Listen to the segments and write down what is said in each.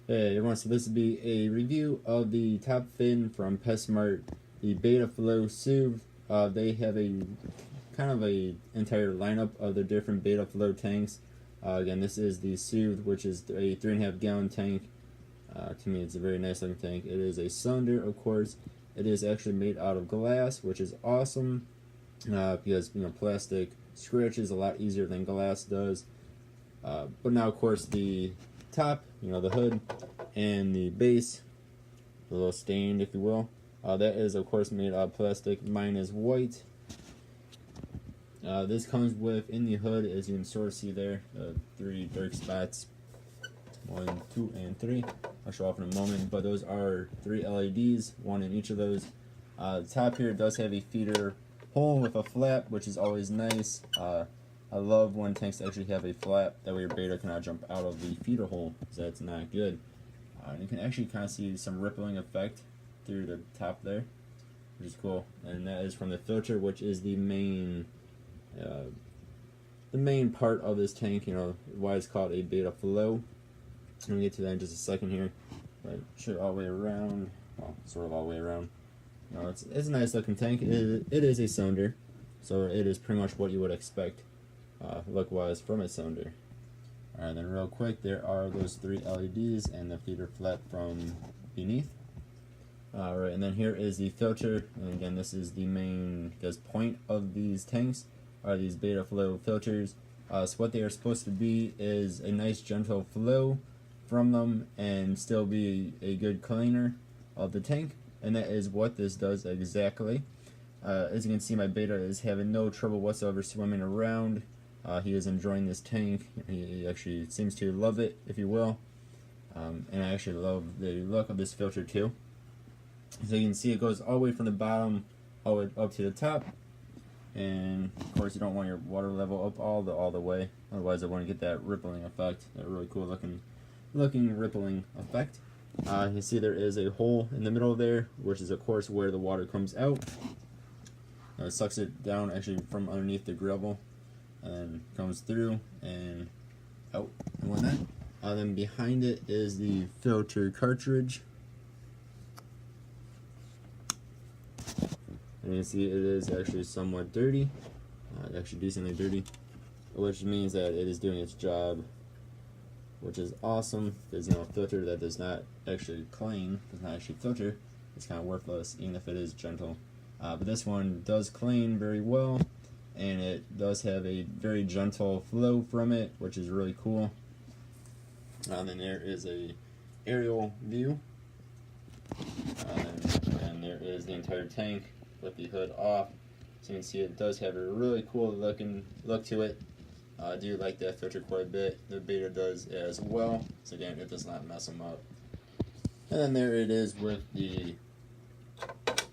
Hey everyone, so this will be a review of the top fin from PetSmart, the bettaflo soothe. They have a kind of a entire lineup of the different bettaflo tanks. Again, this is the soothe, which is a 3.5 gallon tank. To me, it's a very nice looking tank. It is a cylinder, of course. It is actually made out of glass, which is awesome because plastic scratches a lot easier than glass does. But now, of course, the top, the hood, and the base, a little stained, if you will. That is, of course, made out of plastic. Mine is white. This comes with, in the hood, as you can sort of see there, 3 dark spots. 1, 2, and 3. I'll show off in a moment, but those are 3 LEDs, 1 in each of those. The top here does have a feeder hole with a flap, which is always nice. I love when tanks actually have a flap, that way your betta cannot jump out of the feeder hole, because that's not good. You can actually kind of see some rippling effect through the top there, which is cool. And that is from the filter, which is the main part of this tank. Why it's called a bettaflo. I'm gonna get to that in just a second here, but show all the way around. Well, sort of all the way around. It's a nice looking tank. It is a cylinder, so it is pretty much what you would expect look-wise from a cylinder. Alright, then real quick, there are those 3 LEDs and the feeder flap from beneath. Alright, and then here is the filter, and again, this is the main point of these tanks, are these bettaflo filters. So what they are supposed to be is a nice gentle flow from them and still be a good cleaner of the tank, and that is what this does exactly. As you can see, my betta is having no trouble whatsoever swimming around. He is enjoying this tank. He actually seems to love it, if you will. And I actually love the look of this filter too. So you can see it goes all the way from the bottom all the way up to the top. And of course you don't want your water level up all the way, otherwise I want to get that rippling effect, that really cool looking rippling effect. You see there is a hole in the middle there, which is of course where the water comes out. It sucks it down actually from underneath the gravel, and then comes through and out and whatnot. Then behind it is the filter cartridge. And you see it is actually somewhat dirty, actually decently dirty, which means that it is doing its job, which is awesome, because a filter that does not actually clean, does not actually filter, is kind of worthless, even if it is gentle. But this one does clean very well, and it does have a very gentle flow from it, which is really cool. And then there is a aerial view, and there is the entire tank with the hood off. So you can see it does have a really cool look to it. I do like that filter quite a bit. The betta does as well. So again, it does not mess them up. And then there it is with the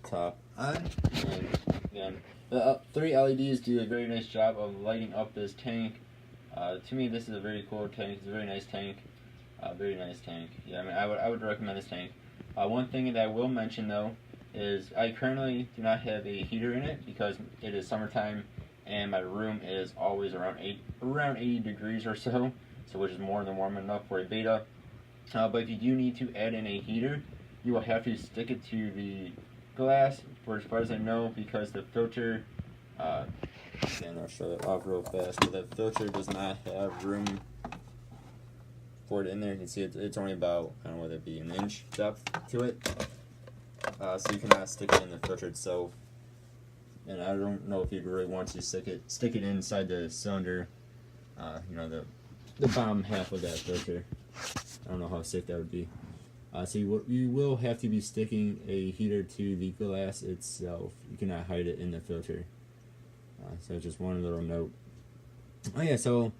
top on. And again, the 3 LEDs do a very nice job of lighting up this tank. To me, this is a very cool tank. It's a very nice tank. Very nice tank. Yeah, I mean, I would recommend this tank. One thing that I will mention though is I currently do not have a heater in it because it is summertime and my room is always around 80 degrees or so, which is more than warm enough for a betta. But if you do need to add in a heater, you will have to stick it to the glass, for as far as I know, because the filter, and I'll show it off real fast, but the filter does not have room for it in there. You can see it's only about, I don't know, whether it be an inch depth to it. So you cannot stick it in the filter itself. And I don't know if you'd really want to stick it inside the cylinder, the bottom half of that filter. I don't know how safe that would be. So you will have to be sticking a heater to the glass itself. You cannot hide it in the filter. So just one little note. Oh yeah, so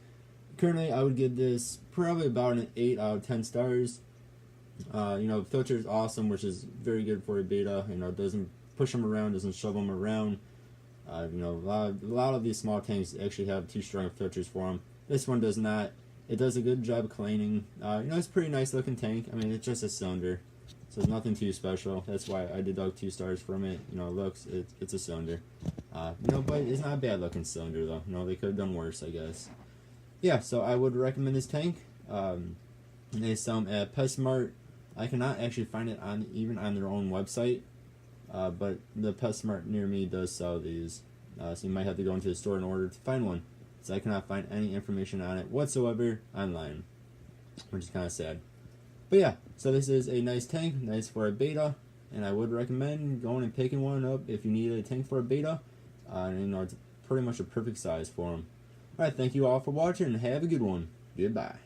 currently I would give this probably about an 8 out of 10 stars. The filter is awesome, which is very good for a betta. It doesn't push them around, doesn't shove them around. A lot of these small tanks actually have too strong filters for them. This one does not. It does a good job cleaning. It's a pretty nice looking tank. I mean, it's just a cylinder, so it's nothing too special. That's why I deduct 2 stars from it. It's a cylinder. But it's not a bad looking cylinder though. They could have done worse, I guess. Yeah, so I would recommend this tank. They sell them at PetSmart. I cannot actually find it even on their own website, but the PetSmart near me does sell these. So you might have to go into the store in order to find one. So I cannot find any information on it whatsoever online, which is kind of sad. But yeah, so this is a nice tank, nice for a betta, and I would recommend going and picking one up if you need a tank for a betta. It's pretty much a perfect size for them. Alright, thank you all for watching, and have a good one. Goodbye.